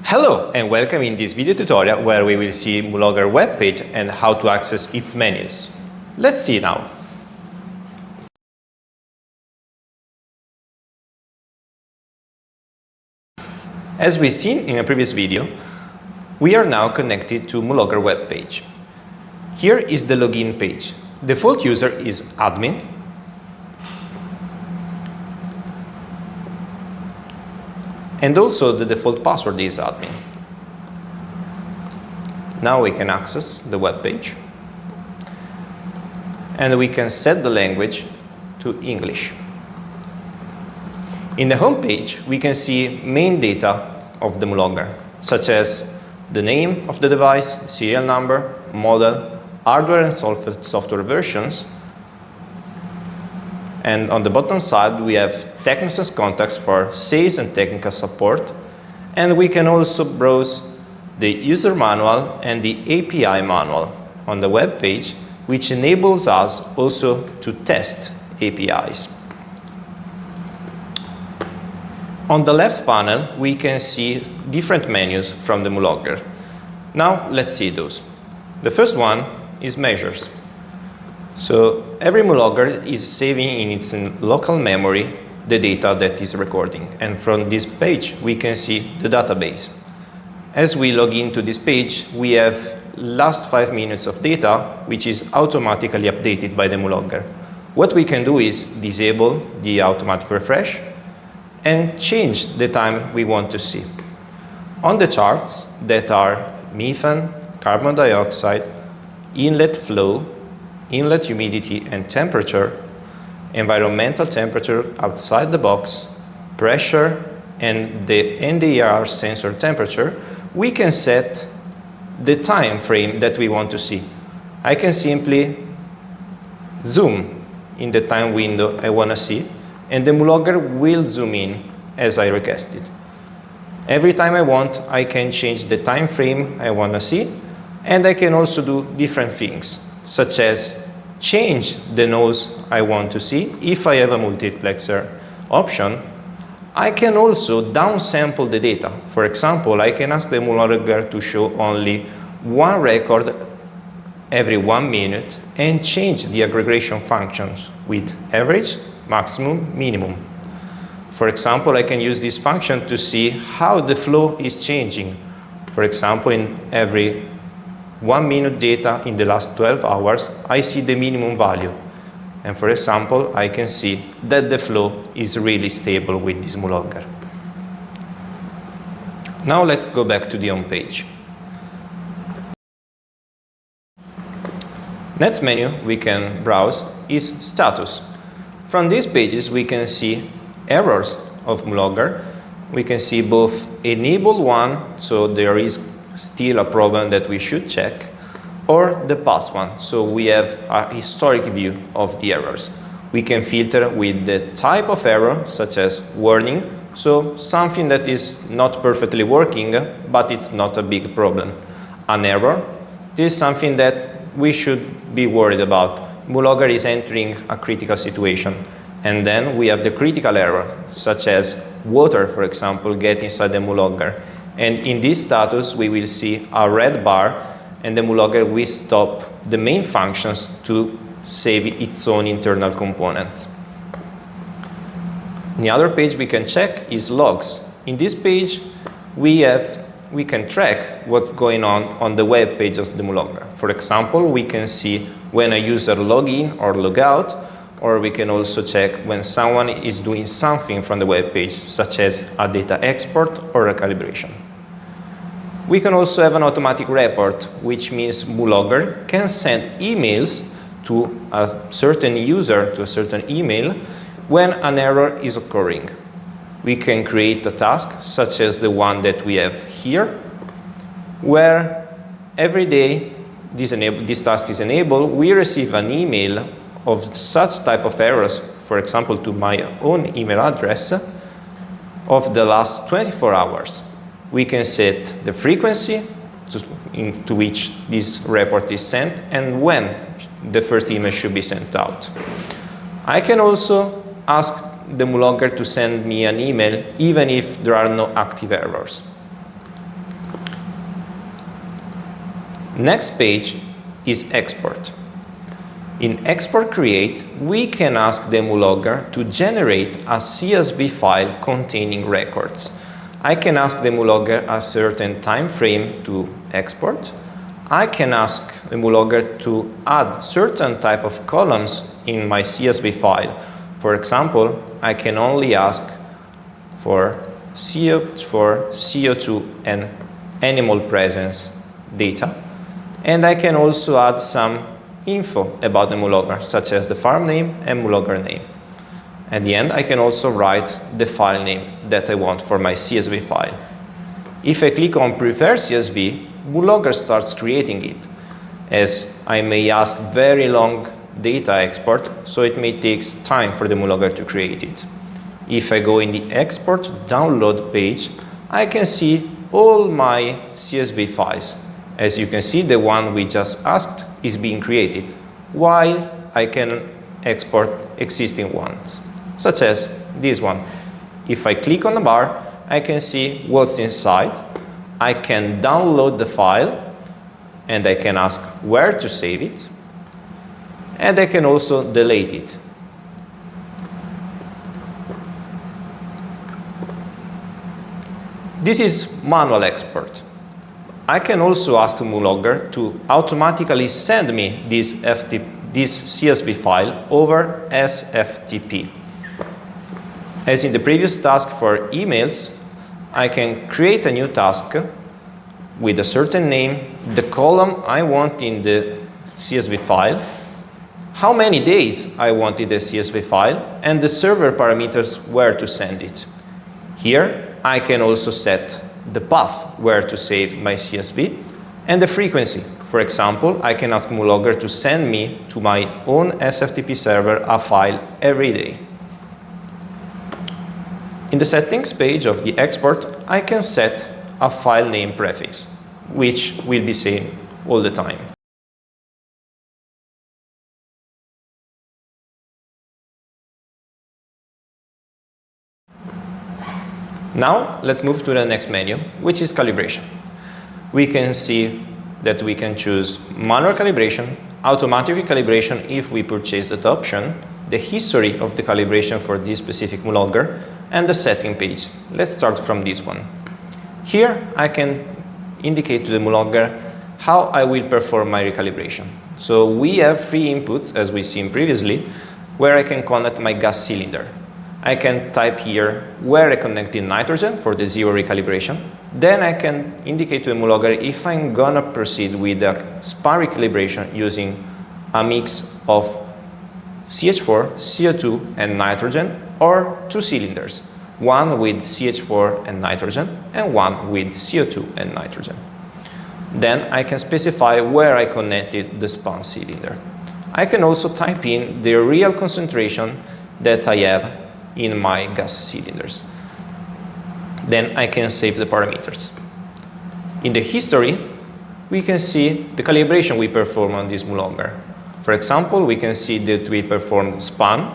Hello and welcome in this video tutorial where we will see MooLogger webpage and how to access its menus. Let's see now. As we've seen in a previous video, we are now connected to MooLogger webpage. Here is the login page. Default user is admin. And also the default password is admin. Now we can access the web page and we can set the language to English. In the home page, we can see main data of the MooLogger, such as the name of the device, serial number, model, hardware and software versions. And on the bottom side, we have Tecnosens contacts for sales and technical support. And we can also browse the user manual and the API manual on the web page, which enables us also to test APIs. On the left panel, we can see different menus from the MooLogger. Now, let's see those. The first one is measures. So every MooLogger is saving in its local memory the data that is recording. And from this page, we can see the database. As we log into this page, we have last 5 minutes of data, which is automatically updated by the MooLogger. What we can do is disable the automatic refresh and change the time we want to see. On the charts that are methane, carbon dioxide, inlet flow, inlet humidity and temperature, environmental temperature outside the box, pressure, and the NDR sensor temperature, we can set the time frame that we want to see. I can simply zoom in the time window I want to see, and the MooLogger will zoom in as I requested. Every time I want, I can change the time frame I want to see, and I can also do different things, such as change the noise I want to see. If I have a multiplexer option, I can also downsample the data. For example, I can ask the MooLogger to show only one record every 1 minute and change the aggregation functions with average, maximum, minimum. For example, I can use this function to see how the flow is changing. For example, in every 1 minute data in the last 12 hours, I see the minimum value. And for example, I can see that the flow is really stable with this MooLogger. Now let's go back to the home page. Next menu we can browse is status. From these pages we can see errors of MooLogger. We can see both enabled one, so there is still a problem that we should check, or the past one, so we have a historic view of the errors. We can filter with the type of error, such as warning, so something that is not perfectly working, but it's not a big problem. An error, this is something that we should be worried about. MooLogger is entering a critical situation. And then we have the critical error, such as water, for example, get inside the MooLogger. And in this status, we will see a red bar, and the MooLogger will stop the main functions to save its own internal components. The other page we can check is logs. In this page, we can track what's going on the web page of the MooLogger. For example, we can see when a user log in or log out, or we can also check when someone is doing something from the web page, such as a data export or a calibration. We can also have an automatic report, which means MooLogger can send emails to a certain user, to a certain email, when an error is occurring. We can create a task, such as the one that we have here, where every day this task is enabled, we receive an email of such type of errors, for example, to my own email address, of the last 24 hours. We can set the frequency to which this report is sent and when the first email should be sent out. I can also ask the MooLogger to send me an email even if there are no active errors. Next page is export. In export create, we can ask the MooLogger to generate a CSV file containing records. I can ask the MooLogger a certain time frame to export. I can ask the MooLogger to add certain type of columns in my CSV file. For example, I can only ask for CO2 and animal presence data. And I can also add some info about the MooLogger, such as the farm name and MooLogger name. At the end, I can also write the file name that I want for my CSV file. If I click on Prepare CSV, MooLogger starts creating it, as I may ask very long data export, so it may take time for the MooLogger to create it. If I go in the Export Download page, I can see all my CSV files. As you can see, the one we just asked is being created, while I can export existing ones, such as this one. If I click on the bar, I can see what's inside. I can download the file, and I can ask where to save it, and I can also delete it. This is manual export. I can also ask MooLogger to automatically send me this CSV file over SFTP. As in the previous task for emails, I can create a new task with a certain name, the column I want in the CSV file, how many days I want in the CSV file, and the server parameters where to send it. Here, I can also set the path where to save my CSV and the frequency. For example, I can ask MooLogger to send me to my own SFTP server a file every day. In the settings page of the export, I can set a file name prefix, which will be same all the time. Now, let's move to the next menu, which is calibration. We can see that we can choose manual calibration, automatic calibration if we purchase that option, the history of the calibration for this specific MooLogger, and the setting page. Let's start from this one. Here, I can indicate to the MooLogger how I will perform my recalibration. So we have three inputs, as we've seen previously, where I can connect my gas cylinder. I can type here where I connect in nitrogen for the zero recalibration. Then I can indicate to the MooLogger if I'm gonna proceed with a SpA recalibration using a mix of CH4, CO2 and nitrogen, or two cylinders, one with CH4 and nitrogen and one with CO2 and nitrogen. Then I can specify where I connected the SpA cylinder. I can also type in the real concentration that I have in my gas cylinders. Then I can save the parameters. In the history, we can see the calibration we perform on this MooLogger. For example, we can see that we performed SpA,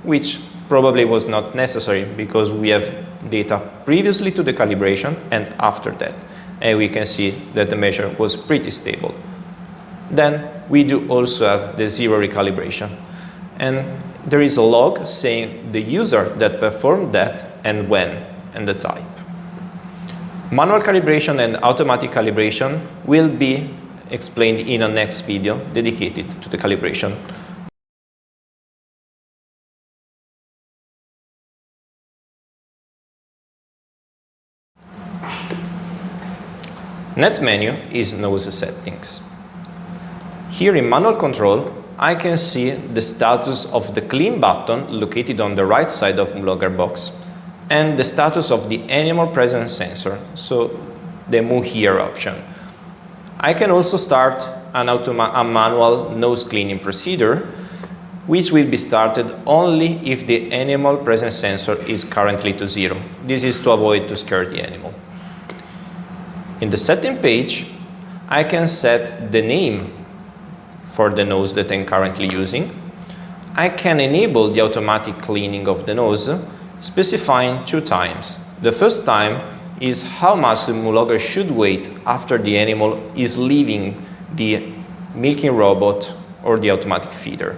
which probably was not necessary because we have data previously to the calibration and after that. And we can see that the measure was pretty stable. Then we do also have the zero recalibration. And there is a log saying the user that performed that and when and the type. Manual calibration and automatic calibration will be explained in a next video dedicated to the calibration. Next menu is nose settings. Here in manual control, I can see the status of the clean button located on the right side of MooLogger box and the status of the animal presence sensor, so the Moo Here option. I can also start a manual nose cleaning procedure, which will be started only if the animal presence sensor is currently to 0. This is to avoid to scare the animal. In the setting page, I can set the name for the nose that I'm currently using. I can enable the automatic cleaning of the nose, specifying 2 times. The first time is how much the MooLogger should wait after the animal is leaving the milking robot or the automatic feeder.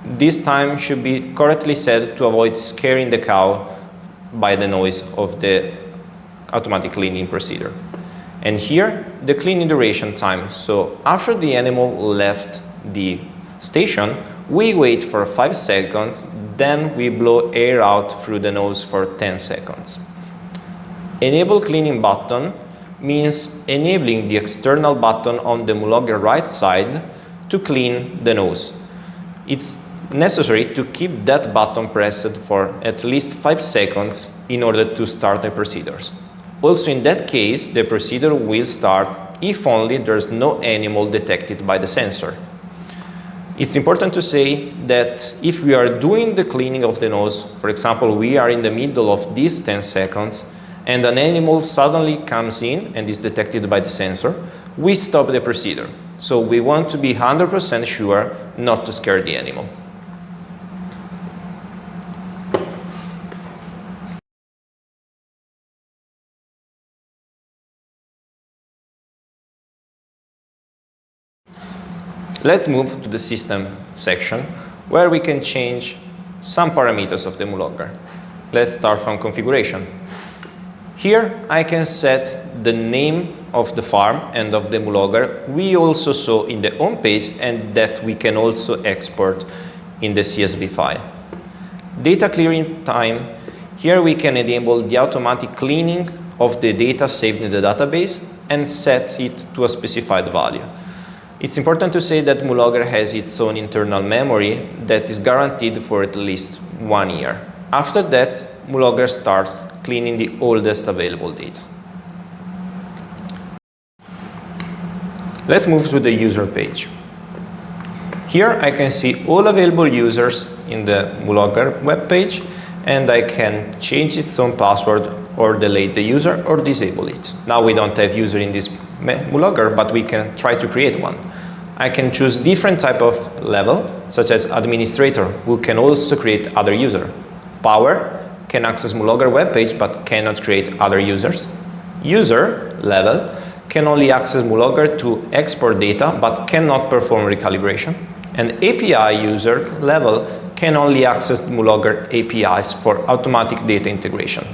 This time should be correctly set to avoid scaring the cow by the noise of the automatic cleaning procedure. And here, the cleaning duration time. So after the animal left the station, we wait for 5 seconds, then we blow air out through the nose for 10 seconds. Enable cleaning button means enabling the external button on the MooLogger right side to clean the nose. It's necessary to keep that button pressed for at least 5 seconds in order to start the procedures. Also, in that case, the procedure will start if only there's no animal detected by the sensor. It's important to say that if we are doing the cleaning of the nose, for example, we are in the middle of these 10 seconds, and an animal suddenly comes in and is detected by the sensor, we stop the procedure. So we want to be 100% sure not to scare the animal. Let's move to the system section, where we can change some parameters of the MooLogger. Let's start from configuration. Here I can set the name of the farm and of the MooLogger we also saw in the home page and that we can also export in the CSV file. Data clearing time. Here we can enable the automatic cleaning of the data saved in the database and set it to a specified value. It's important to say that MooLogger has its own internal memory that is guaranteed for at least 1 year. After that, MooLogger starts cleaning the oldest available data. Let's move to the user page. Here I can see all available users in the MooLogger web page, and I can change its own password or delete the user or disable it. Now we don't have user in this MooLogger, but we can try to create one. I can choose different type of level, such as administrator, who can also create other user. Power can access MooLogger web page but cannot create other users. User level can only access MooLogger to export data but cannot perform recalibration. And API user level can only access MooLogger APIs for automatic data integration.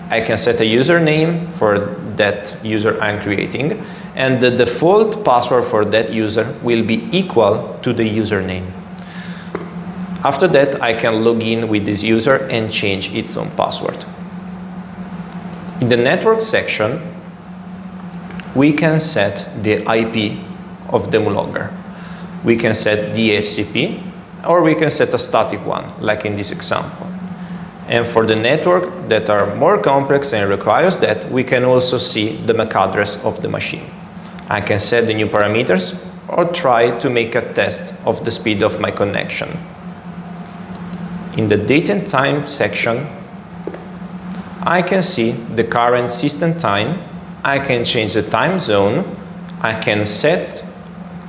I can set a username for that user I'm creating, and the default password for that user will be equal to the username. After that, I can log in with this user and change its own password. In the network section, we can set the IP of the MooLogger. We can set DHCP, or we can set a static one, like in this example. And for the network that are more complex and requires that, we can also see the MAC address of the machine. I can set the new parameters or try to make a test of the speed of my connection. In the date and time section, I can see the current system time. I can change the time zone. I can set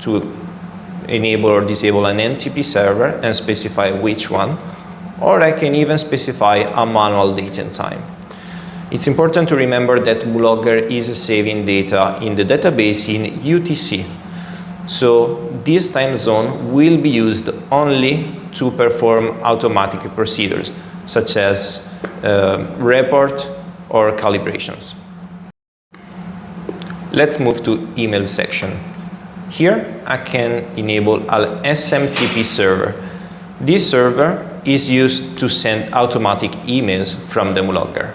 to enable or disable an NTP server and specify which one, or I can even specify a manual date and time. It's important to remember that MooLogger is saving data in the database in UTC. So this time zone will be used only to perform automatic procedures, such as report or calibrations. Let's move to email section. Here I can enable an SMTP server. This server is used to send automatic emails from the MooLogger.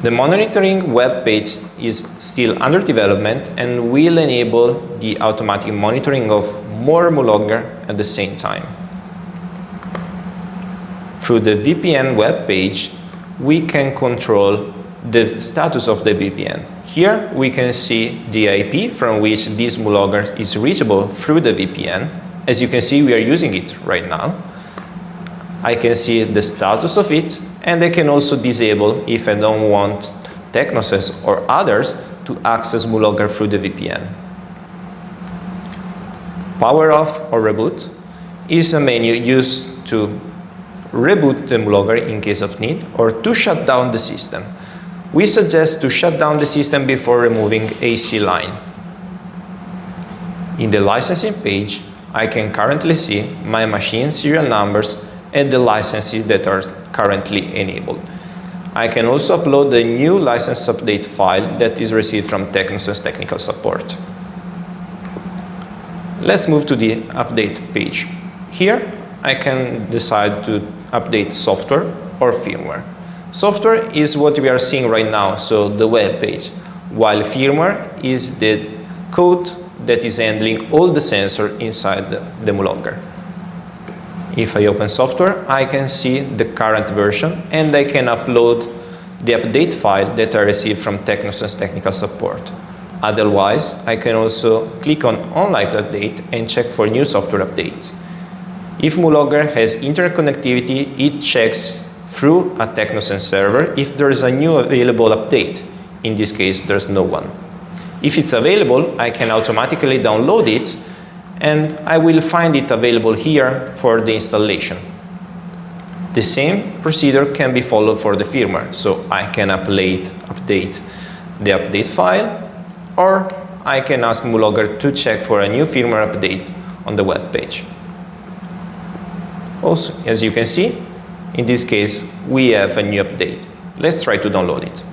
The monitoring web page is still under development and will enable the automatic monitoring of more MooLogger at the same time. Through the VPN web page, we can control the status of the VPN. Here we can see the IP from which this MooLogger is reachable through the VPN. As you can see, we are using it right now. I can see the status of it, and I can also disable if I don't want Tecnosens or others to access MooLogger through the VPN. Power off or reboot is a menu used to reboot the MooLogger in case of need or to shut down the system. We suggest to shut down the system before removing AC line. In the licensing page, I can currently see my machine serial numbers and the licenses that are currently enabled. I can also upload the new license update file that is received from Tecnosens technical support. Let's move to the update page. Here, I can decide to update software or firmware. Software is what we are seeing right now, so the web page, while firmware is the code that is handling all the sensors inside the MooLogger. If I open software, I can see the current version and I can upload the update file that I received from Tecnosens technical support. Otherwise, I can also click on Online Update and check for new software updates. If MooLogger has internet connectivity, it checks through a Tecnosens server if there is a new available update. In this case, there's no one. If it's available, I can automatically download it and I will find it available here for the installation. The same procedure can be followed for the firmware, so I can update the update file, or I can ask MooLogger to check for a new firmware update on the web page. Also, as you can see, in this case, we have a new update. Let's try to download it.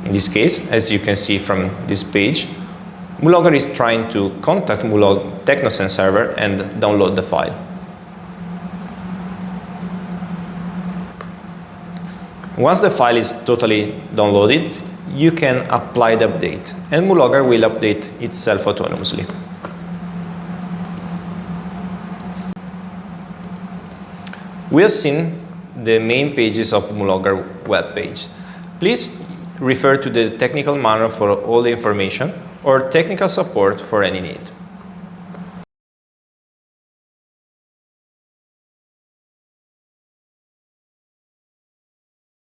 In this case, as you can see from this page, MooLogger is trying to contact Tecnosens server and download the file. Once the file is totally downloaded, you can apply the update, and MooLogger will update itself autonomously. We have seen the main pages of MooLogger web page. Please refer to the technical manual for all the information or technical support for any need.